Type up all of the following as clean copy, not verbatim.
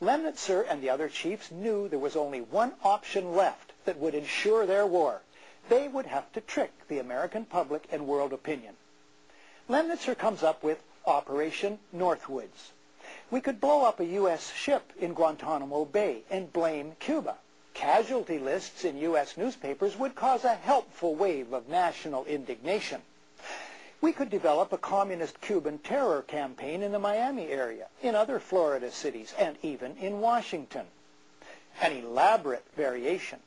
Lemnitzer and the other chiefs knew there was only one option left that would ensure their war. They would have to trick the American public and world opinion. Lemnitzer comes up with Operation Northwoods. We could blow up a U.S. ship in Guantanamo Bay and blame Cuba. Casualty lists in U.S. newspapers would cause a helpful wave of national indignation. We could develop a communist Cuban terror campaign in the Miami area, in other Florida cities, and even in Washington. An elaborate variation.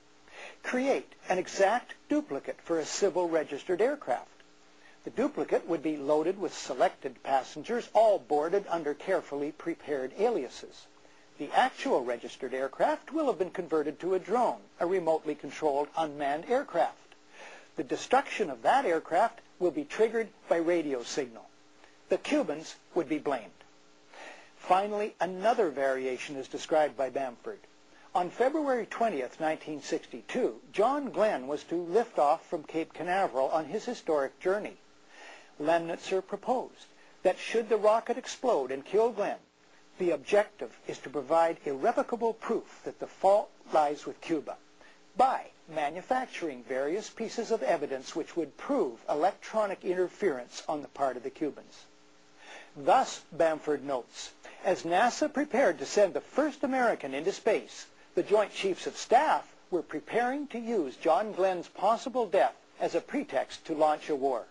Create an exact duplicate for a civil registered aircraft. The duplicate would be loaded with selected passengers, all boarded under carefully prepared aliases. The actual registered aircraft will have been converted to a drone, a remotely controlled unmanned aircraft. The destruction of that aircraft will be triggered by radio signal. The Cubans would be blamed. Finally, another variation is described by Bamford. On February 20th, 1962, John Glenn was to lift off from Cape Canaveral on his historic journey. Lemnitzer proposed that should the rocket explode and kill Glenn, the objective is to provide irrevocable proof that the fault lies with Cuba by manufacturing various pieces of evidence which would prove electronic interference on the part of the Cubans. Thus, Bamford notes, as NASA prepared to send the first American into space, the Joint Chiefs of Staff were preparing to use John Glenn's possible death as a pretext to launch a war.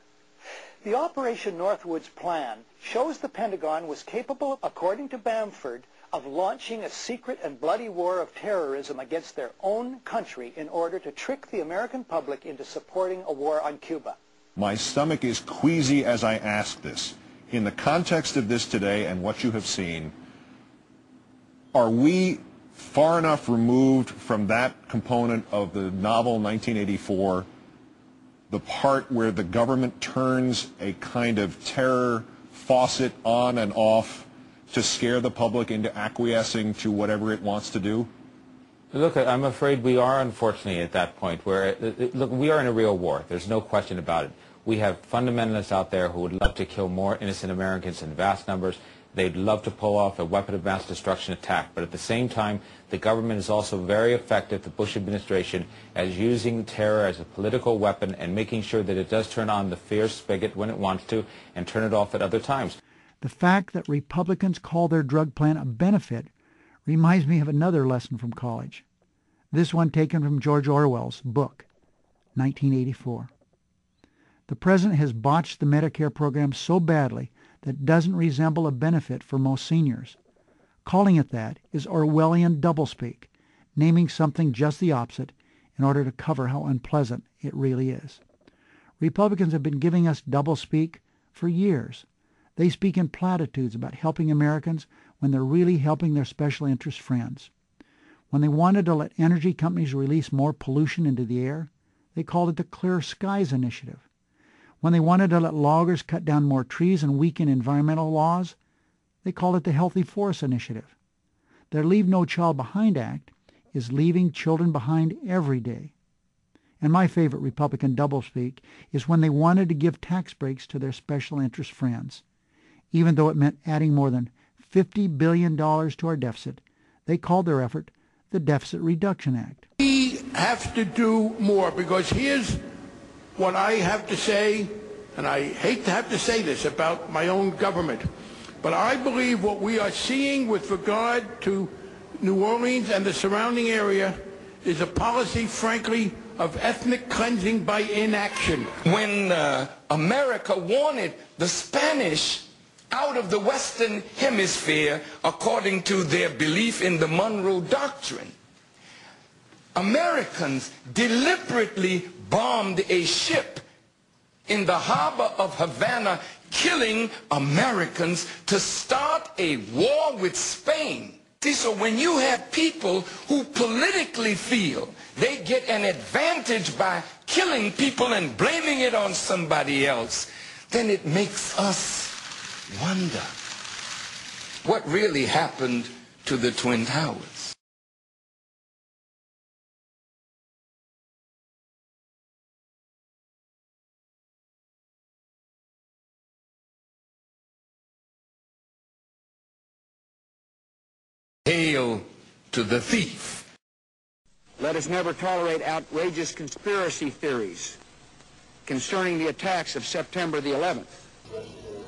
The Operation Northwoods plan shows the Pentagon was capable, according to Bamford, of launching a secret and bloody war of terrorism against their own country in order to trick the American public into supporting a war on Cuba. My stomach is queasy as I ask this. In the context of this today and what you have seen, are we far enough removed from that component of the novel 1984, the part where the government turns a kind of terror faucet on and off to scare the public into acquiescing to whatever it wants to do? Look, I'm afraid we are unfortunately at that point where, look, we are in a real war. There's no question about it. We have fundamentalists out there who would love to kill more innocent Americans in vast numbers. They'd love to pull off a weapon of mass destruction attack. But at the same time, the government is also very effective, the Bush administration, as using terror as a political weapon and making sure that it does turn on the fear spigot when it wants to and turn it off at other times. The fact that Republicans call their drug plan a benefit reminds me of another lesson from college. This one taken from George Orwell's book, 1984. The president has botched the Medicare program so badly that it doesn't resemble a benefit for most seniors. Calling it that is Orwellian doublespeak, naming something just the opposite in order to cover how unpleasant it really is. Republicans have been giving us doublespeak for years. They speak in platitudes about helping Americans when they're really helping their special interest friends. When they wanted to let energy companies release more pollution into the air, they called it the Clear Skies Initiative. When they wanted to let loggers cut down more trees and weaken environmental laws, they called it the Healthy Forests Initiative. Their Leave No Child Behind Act is leaving children behind every day. And my favorite Republican doublespeak is when they wanted to give tax breaks to their special interest friends. Even though it meant adding more than $50 billion to our deficit, they called their effort the Deficit Reduction Act. We have to do more, because here's what I have to say, and I hate to have to say this about my own government, but I believe what we are seeing with regard to New Orleans and the surrounding area is a policy, frankly, of ethnic cleansing by inaction. When America wanted the Spanish out of the Western Hemisphere according to their belief in the Monroe Doctrine, Americans deliberately bombed a ship in the harbor of Havana, killing Americans to start a war with Spain. See, so when you have people who politically feel they get an advantage by killing people and blaming it on somebody else, then it makes us wonder what really happened to the Twin Towers. Hail to the thief. Let us never tolerate outrageous conspiracy theories concerning the attacks of September the 11th.